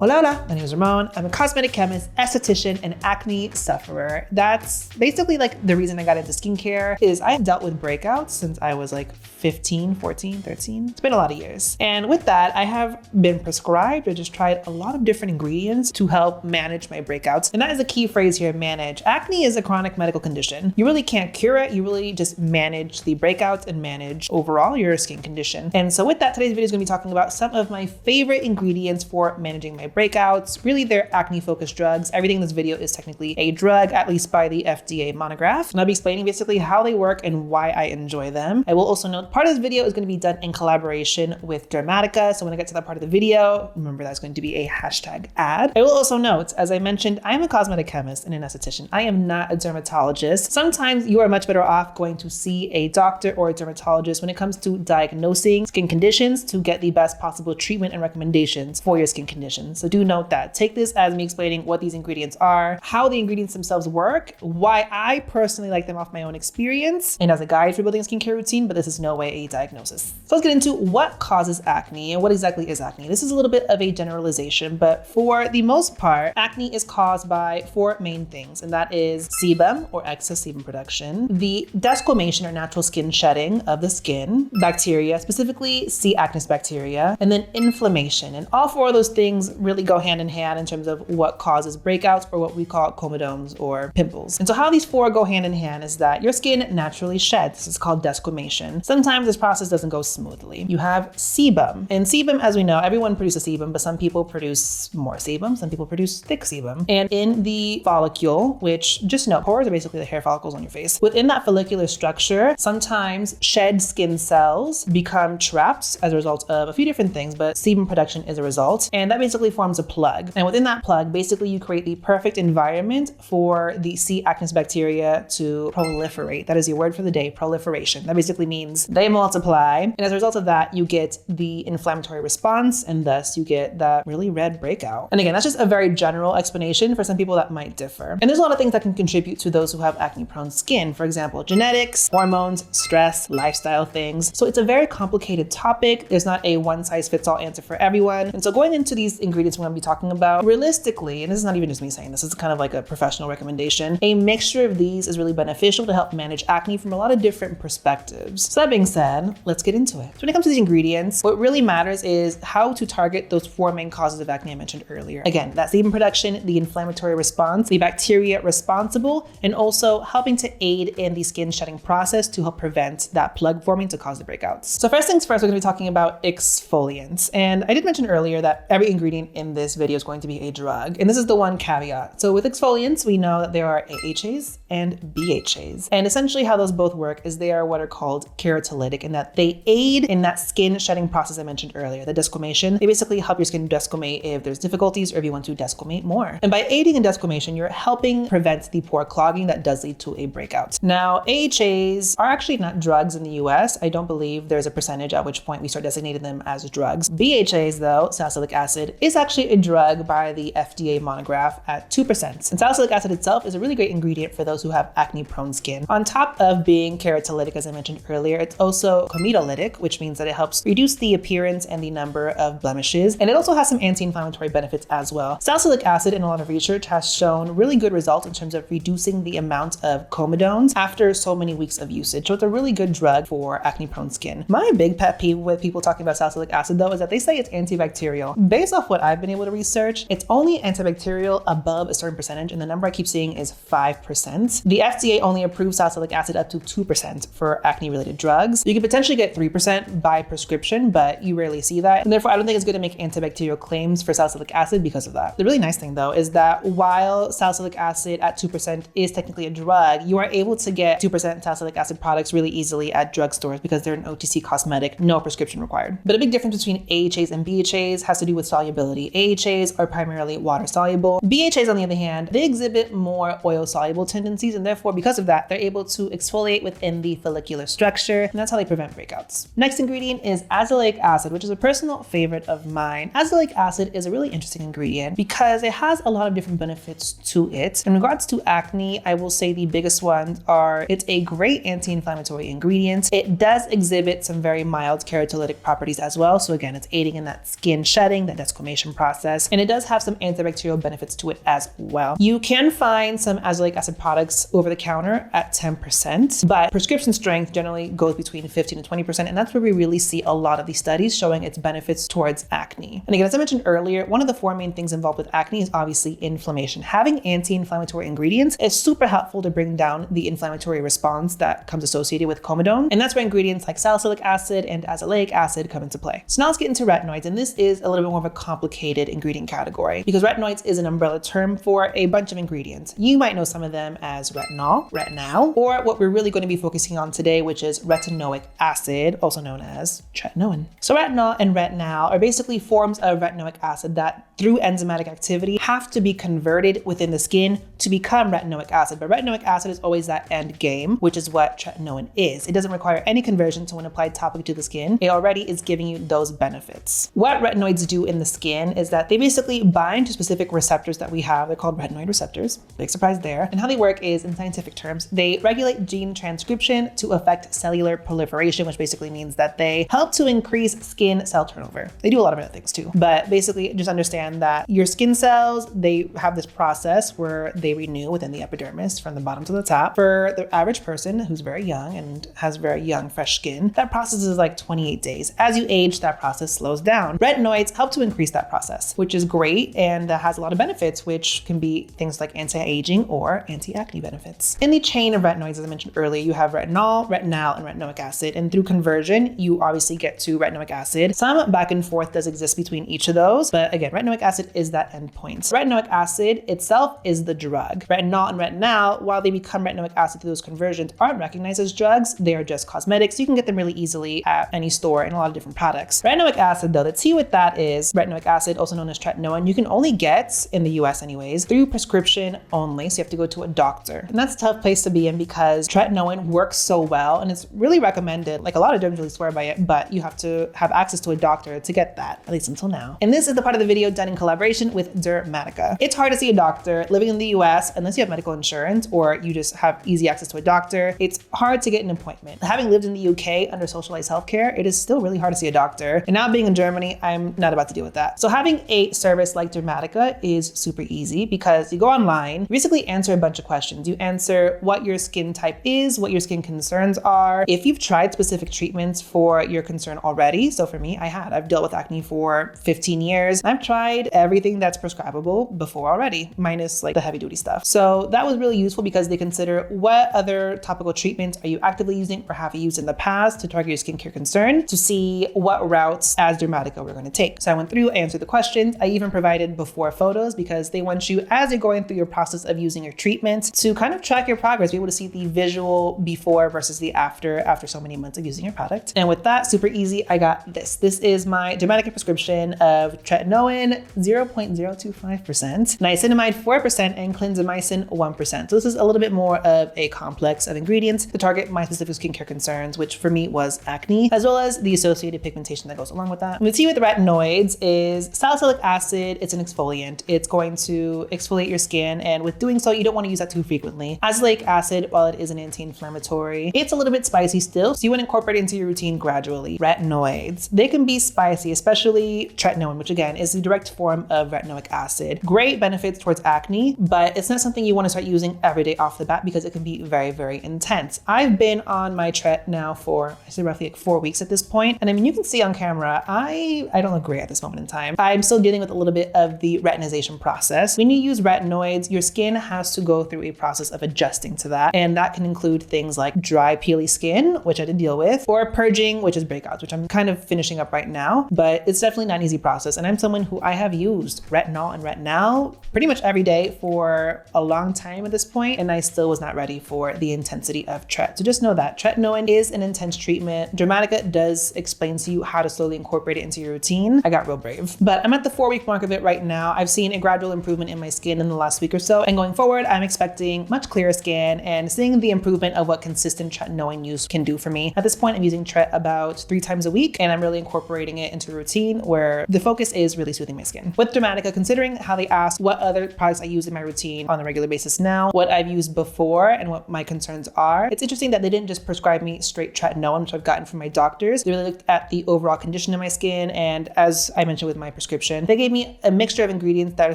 Hola, hola, my name is Ramon. I'm a cosmetic chemist, esthetician, and acne sufferer. That's basically like the reason I got into skincare is I have dealt with breakouts since I was like 15, 14, 13. It's been a lot of years. And with that, I have been prescribed or just tried a lot of different ingredients to help manage my breakouts. And that is a key phrase here, manage. Acne is a chronic medical condition. You really can't cure it. You really just manage the breakouts and manage overall your skin condition. And so with that, today's video is going to be talking about some of my favorite ingredients for managing my breakouts. Really, they're acne focused drugs. Everything in this video is technically a drug, at least by the FDA monograph. And I'll be explaining basically how they work and why I enjoy them. I will also note part of this video is going to be done in collaboration with Dermatica. So when I get to that part of the video, remember that's going to be a hashtag ad. I will also note, as I mentioned, I am a cosmetic chemist and an esthetician. I am not a dermatologist. Sometimes you are much better off going to see a doctor or a dermatologist when it comes to diagnosing skin conditions to get the best possible treatment and recommendations for your skin conditions. So do note that. Take this as me explaining what these ingredients are, how the ingredients themselves work, why I personally like them off my own experience, and as a guide for building a skincare routine, but this is no way a diagnosis. So let's get into what causes acne and what exactly is acne. This is a little bit of a generalization, but for the most part, acne is caused by four main things, and that is sebum or excess sebum production, the desquamation or natural skin shedding of the skin, bacteria, specifically C. acnes bacteria, and then inflammation. And all four of those things really go hand in hand in terms of what causes breakouts or what we call comedones or pimples. And so how these four go hand in hand is that your skin naturally sheds. This is called desquamation. Sometimes this process doesn't go smoothly. You have sebum, and sebum, as we know, everyone produces sebum, but some people produce more sebum, some people produce thick sebum. And in the follicle, which just note, pores are basically the hair follicles on your face. Within that follicular structure, sometimes shed skin cells become trapped as a result of a few different things, but sebum production is a result. And that basically forms a plug. And within that plug, basically you create the perfect environment for the C. acnes bacteria to proliferate. That is your word for the day, proliferation. That basically means they multiply. And as a result of that, you get the inflammatory response, and thus you get that really red breakout. And again, that's just a very general explanation. For some people that might differ. And there's a lot of things that can contribute to those who have acne-prone skin. For example, genetics, hormones, stress, lifestyle things. So it's a very complicated topic. There's not a one-size-fits-all answer for everyone. And so going into these ingredients we're going to be talking about, realistically, and this is not even just me saying this, is kind of like a professional recommendation, a mixture of these is really beneficial to help manage acne from a lot of different perspectives. So that being said, let's get into it. So when it comes to these ingredients, what really matters is how to target those four main causes of acne I mentioned earlier. Again, that's sebum production, the inflammatory response, the bacteria responsible, and also helping to aid in the skin shedding process to help prevent that plug forming to cause the breakouts. So first things first, we're going to be talking about exfoliants. And I did mention earlier that every ingredient in this video is going to be a drug. And this is the one caveat. So with exfoliants, we know that there are AHAs and BHAs. And essentially how those both work is they are what are called keratolytic, in that they aid in that skin shedding process I mentioned earlier, the desquamation. They basically help your skin desquamate if there's difficulties or if you want to desquamate more. And by aiding in desquamation, you're helping prevent the pore clogging that does lead to a breakout. Now, AHAs are actually not drugs in the US. I don't believe there's a percentage at which point we start designating them as drugs. BHAs though, salicylic acid, is actually a drug by the FDA monograph at 2%. And salicylic acid itself is a really great ingredient for those who have acne-prone skin. On top of being keratolytic, as I mentioned earlier, it's also comedolytic, which means that it helps reduce the appearance and the number of blemishes. And it also has some anti-inflammatory benefits as well. Salicylic acid in a lot of research has shown really good results in terms of reducing the amount of comedones after so many weeks of usage. So it's a really good drug for acne-prone skin. My big pet peeve with people talking about salicylic acid though is that they say it's antibacterial. Based off what I've been able to research, it's only antibacterial above a certain percentage, and the number I keep seeing is 5%. The FDA only approves salicylic acid up to 2% for acne-related drugs. You can potentially get 3% by prescription, but you rarely see that. And therefore, I don't think it's good to make antibacterial claims for salicylic acid because of that. The really nice thing though is that while salicylic acid at 2% is technically a drug, you are able to get 2% salicylic acid products really easily at drugstores because they're an OTC cosmetic, no prescription required. But a big difference between AHAs and BHAs has to do with solubility. AHAs are primarily water soluble. BHAs, on the other hand, they exhibit more oil soluble tendencies, and therefore because of that, they're able to exfoliate within the follicular structure, and that's how they prevent breakouts. Next ingredient is azelaic acid, which is a personal favorite of mine. Azelaic acid is a really interesting ingredient because it has a lot of different benefits to it. In regards to acne, I will say the biggest ones are it's a great anti-inflammatory ingredient. It does exhibit some very mild keratolytic properties as well. So again, it's aiding in that skin shedding, that desquamation exfoliation process, and it does have some antibacterial benefits to it as well. You can find some azelaic acid products over the counter at 10%, but prescription strength generally goes between 15 to 20%, and that's where we really see a lot of these studies showing its benefits towards acne. And again, as I mentioned earlier, one of the 4 main things involved with acne is obviously inflammation. Having anti-inflammatory ingredients is super helpful to bring down the inflammatory response that comes associated with comedone, and that's where ingredients like salicylic acid and azelaic acid come into play. So now let's get into retinoids, and this is a little bit more of a complicated ingredient category because retinoids is an umbrella term for a bunch of ingredients. You might know some of them as retinol, retinal, or what we're really going to be focusing on today, which is retinoic acid, also known as tretinoin. So retinol and retinal are basically forms of retinoic acid that through enzymatic activity have to be converted within the skin to become retinoic acid. But retinoic acid is always that end game, which is what tretinoin is. It doesn't require any conversion, so when applied topically to the skin, it already is giving you those benefits. What retinoids do in the skin is that they basically bind to specific receptors that we have. They're called retinoid receptors. Big surprise there. And how they work is, in scientific terms, they regulate gene transcription to affect cellular proliferation, which basically means that they help to increase skin cell turnover. They do a lot of other things too, but basically just understand that your skin cells, they have this process where they renew within the epidermis from the bottom to the top. For the average person who's very young and has very young, fresh skin, that process is like 28 days. As you age, that process slows down. Retinoids help to increase that process, which is great and has a lot of benefits, which can be things like anti-aging or anti-acne benefits. In the chain of retinoids, as I mentioned earlier, you have retinol, retinal, and retinoic acid. And through conversion, you obviously get to retinoic acid. Some back and forth does exist between each of those, but again, retinoic acid is that endpoint. Retinoic acid itself is the drug. Retinol and retinal, while they become retinoic acid through those conversions, aren't recognized as drugs. They are just cosmetics. You can get them really easily at any store in a lot of different products. Retinoic acid, though, the tea with that is retinoic acid, also known as tretinoin, you can only get, in the US anyways, through prescription only. So you have to go to a doctor. And that's a tough place to be in because tretinoin works so well and it's really recommended. Like a lot of derms really swear by it, but you have to have access to a doctor to get that, at least until now. And this is the part of the video done in collaboration with Dermatica. It's hard to see a doctor living in the US unless you have medical insurance or you just have easy access to a doctor. It's hard to get an appointment. Having lived in the UK under socialized healthcare, it is still really hard to see a doctor. And now being in Germany, I'm not about to deal with that. So having a service like Dermatica is super easy because you go online, you basically answer a bunch of questions. You answer what your skin type is, what your skin concerns are, if you've tried specific treatments for your concern already. So for me, I've dealt with acne for 15 years. I've tried everything that's prescribable before already, minus like the heavy duty stuff. So that was really useful because they consider what other topical treatments are you actively using or have you used in the past to target your skincare concern to see what routes as Dermatica we're going to take. So I went through, answered the questions. I even provided before photos because they want you, as you're going through your process of using your treatment, to kind of track your progress, be able to see the visual before versus the after so many months of using your product. And with that, super easy, I got this. This is my Dermatica prescription of tretinoin 0.025%, niacinamide 4%, and clindamycin 1%. So this is a little bit more of a complex of ingredients to target my specific skincare concerns, which for me was acne, as well as the associated pigmentation that goes along with that. And the tea with retinoids is salicylic acid. It's an exfoliant. It's going to exfoliate your skin, and with doing so, you don't want to use that too frequently. Azelaic acid, while it is an anti-inflammatory, it's a little bit spicy still, so you want to incorporate it into your routine gradually. Retinoids, they can be spicy, especially tretinoin, which again is the direct form of retinoic acid. Great benefits towards acne, but it's not something you want to start using every day off the bat because it can be very, very intense. I've been on my tret now for, I say roughly like 4 weeks at this point. And I mean, you can see on camera, I don't look great at this moment in time. I'm still dealing with a little bit of the retinization process. When you use retinoids, your skin has to go through a process of adjusting to that. And that can include things like dry, peely skin, which I did deal with, or purging, which is breakouts, which I'm kind of finishing up right now, but it's definitely not an easy process. And I'm someone who I have used retinol and retinal pretty much every day for a long time at this point, and I still was not ready for the intensity of tret. So just know that tretinoin is an intense treatment. Dermatica does explain to you how to slowly incorporate it into your routine. I got real brave, but I'm at the 4-week mark of it right now. I've seen a gradual improvement in my skin in the last week or so, and going forward, I'm expecting much clearer skin and seeing the improvement of what consistent tretinoin use can do for me. At this point, I'm using tret about 3 times a week, and I'm really incorporating it into a routine where the focus is really soothing my skin. With Dermatica, considering how they ask what other products I use in my routine on a regular basis now, what I've used before, and what my concerns are, it's interesting that they didn't just prescribe me straight tretinoin, which I've gotten from my doctors. They really looked at the overall condition of my skin, and as I mentioned with my prescription. They gave me a mixture of ingredients that are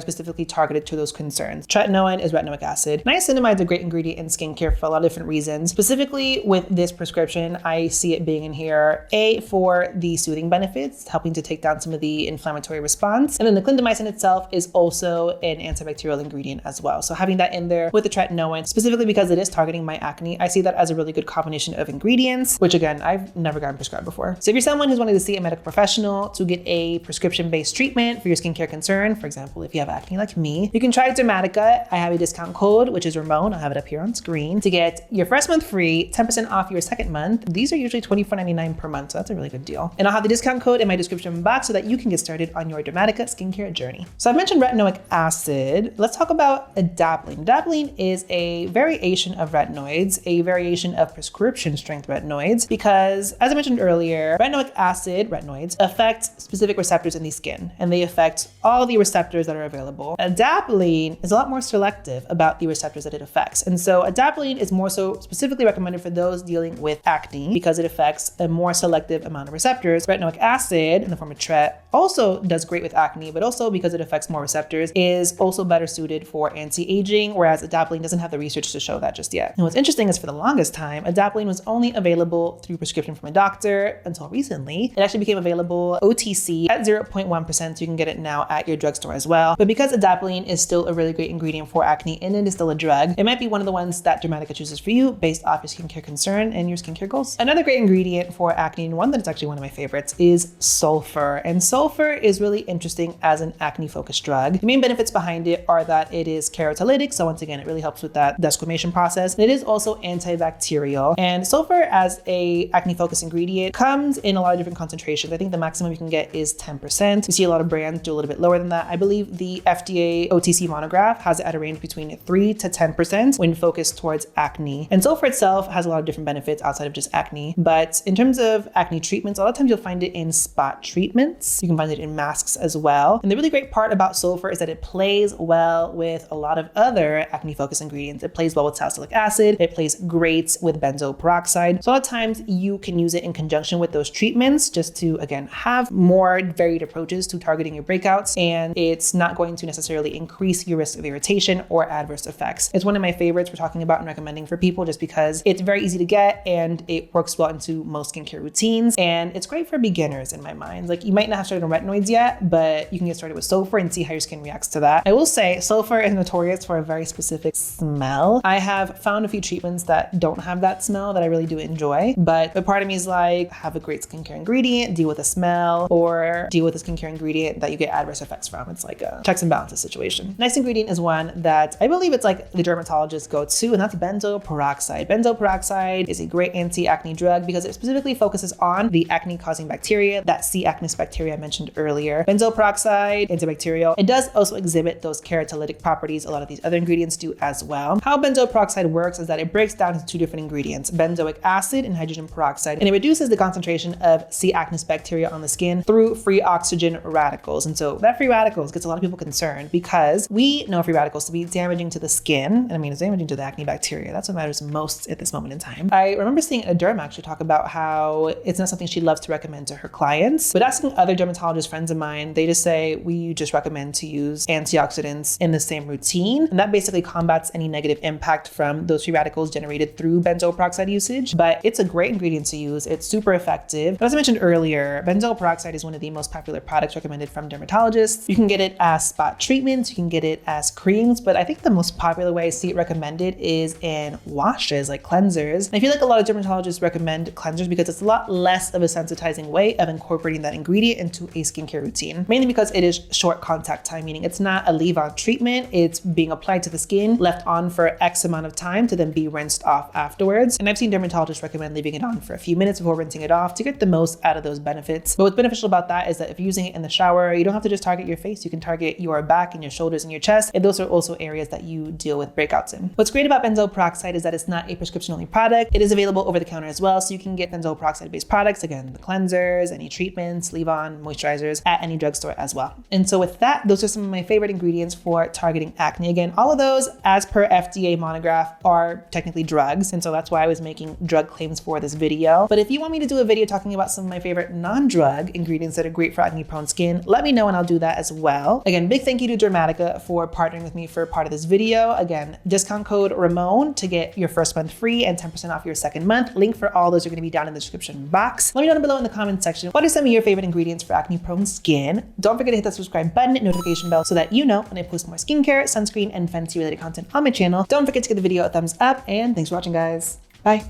specifically targeted to those concerns. Tretinoin is retinoic acid. Niacinamide is a great ingredient in skincare for a lot of different reasons. Specifically with this prescription, I see it being in here, for the soothing benefits, helping to take down some of the inflammatory response. And then the clindamycin itself is also an antibacterial ingredient as well. So having that in there with the tretinoin, specifically because it is targeting my acne, I see that as a really good combination of ingredients, which again, I've never gotten prescribed before. So if you're someone who's wanting to see a medical professional to get a prescription-based treatment for your skincare concern, for example, if you have acne like me, you can try Dermatica. I have a discount code, which is Ramon. I'll have it up here on screen, to get your first month free, 10% off your second month. These are usually $24.99 per month, so that's a really good deal. And I'll have the discount code in my description box so that you can get started on your Dermatica skincare journey. So I've mentioned retinoic acid. Let's talk about adapelene. Adapelene is a variation of retinoids, a variation of prescription strength retinoids, because as I mentioned earlier, retinoic acid, retinoids, affect specific receptors in the skin, and they affect all the receptors that are available. Adapelene is a lot more selective about the receptors that it affects. And so adapelene is more so specifically recommended for those dealing with acne because it affects a more selective amount of receptors. Retinoic acid in the form of tret also does great with acne, but also because it affects more receptors is also better suited for anti-aging, whereas adapelene doesn't have the research to show that just yet. And what's interesting is for the longest time, adapelene was only available through prescription from a doctor until recently. It actually became available OTC at 0.1%, so you can get it now at your drugstore as well. But because adapelene is still a really great ingredient for acne and it is still a drug, it might be one of the ones that Dermatica chooses for you based off your skincare concern and your skincare goals. Another great ingredient for acne, and one that's actually one of my favorites, is sulfur. And sulfur is really interesting as an acne-focused drug. The main benefits behind it are that it is keratolytic, so once again, it really helps with that desquamation process. And it is also antibacterial. And sulfur as a acne-focused ingredient comes in a lot of different concentrations. I think the maximum you can get is 10%. You see a lot of brands do a little bit lower than that. I believe the FDA OTC monograph has it at a range between 3 to 10% when focused towards acne. And sulfur itself has a lot of different benefits outside of just acne. But in terms of acne treatments, a lot of times you'll find it in spot treatments. You can find it in masks as well. And the really great part about sulfur is that it plays well with a lot of other acne-focused ingredients. It plays well with salicylic acid. It plays great with benzoyl peroxide. So a lot of times you can use it in conjunction with those treatments just to, again, have more varied approaches to targeting your breakouts. And it's not going to necessarily increase your risk of irritation or adverse effects. It's one of my favorites we're talking about and recommending for people just because it's very easy to get and it works well into most skincare routines. And it's great for beginners in my mind. Like, you might not have started on retinoids yet, but you can get started with sulfur and see how your skin reacts to that. I will say sulfur is notorious for a very specific smell. I have found a few treatments that don't have that smell that I really do enjoy, but a part of me is like, have a great skincare ingredient, deal with a smell, or deal with a skincare ingredient that you get adverse effects from. It's like a checks and balances situation. Next ingredient is one that I believe it's like the dermatologist go-to, and that's benzoyl peroxide. Benzoyl peroxide is a great anti-acne drug because it specifically focuses on the acne-causing bacteria, that C. acnes bacteria I mentioned earlier. Benzoyl peroxide, antibacterial. It does also exhibit those keratolytic properties a lot of these other ingredients do as well. How benzoyl peroxide works is that it breaks down into two different ingredients, benzoic acid and hydrogen peroxide, and it reduces the concentration of C. acnes bacteria on the skin through free oxygen radicals. And so that free radicals gets a lot of people concerned because we know free radicals to be damaging to the skin, and I mean, it's damaging to the acne bacteria. That's what matters most at this moment in time. I remember seeing a derm actually talk about how it's not something she loves to recommend to her clients, but asking other dermatologist friends of mine, they just say, we just recommend to use antioxidants in the same routine. And that basically combats any negative impact from those free radicals generated through benzoyl peroxide usage. But it's a great ingredient to use. It's super effective. But as I mentioned earlier, benzoyl peroxide is one of the most popular products recommended from dermatologists. You can get it as spot treatments, you can get it as creams, but I think the most popular way I see it recommended is in washes, like cleansers. And I feel like a lot of dermatologists recommend cleansers because it's a lot less of a sensitizing way of incorporating that ingredient into a skincare routine, mainly because it is short contact time, meaning it's not a leave-on treatment. It's being applied to the skin, left on for X amount of time to then be rinsed off afterwards. And I've seen dermatologists recommend leaving it on for a few minutes before rinsing it off to get the most out of those benefits. But what's beneficial about that is that if you're using it in the shower, you don't have to just target your face. You can target your back and your shoulders and your chest. And those are also areas that you deal with breakouts in. What's great about benzoyl peroxide is that it's not a prescription only product. It is available over the counter as well. So you can get benzoyl peroxide based products, again, the cleansers, any treatments, leave-on, moisturizers at any drugstore as well. And so with that, those are some of my favorite ingredients for targeting acne. Again, all of those, as per FDA monograph, are technically drugs. And so that's why I was making drug claims for this video. But if you want me to do a video talking about some of my favorite non-drug ingredients that are great for acne-prone skin, let me know and I'll do that as well. Again, big thank you to Dermatica for partnering with me for part of this video. Again, discount code Ramon to get your first month free and 10% off your second month. Link for all those are going to be down in the description box. Let me know down below in the comment section what are some of your favorite ingredients for acne-prone skin. Don't forget to hit that subscribe button and notification bell so that you know when I post more skincare, sunscreen, and fancy related content on my channel. Don't forget to give the video a thumbs up, and thanks for watching, guys. Bye.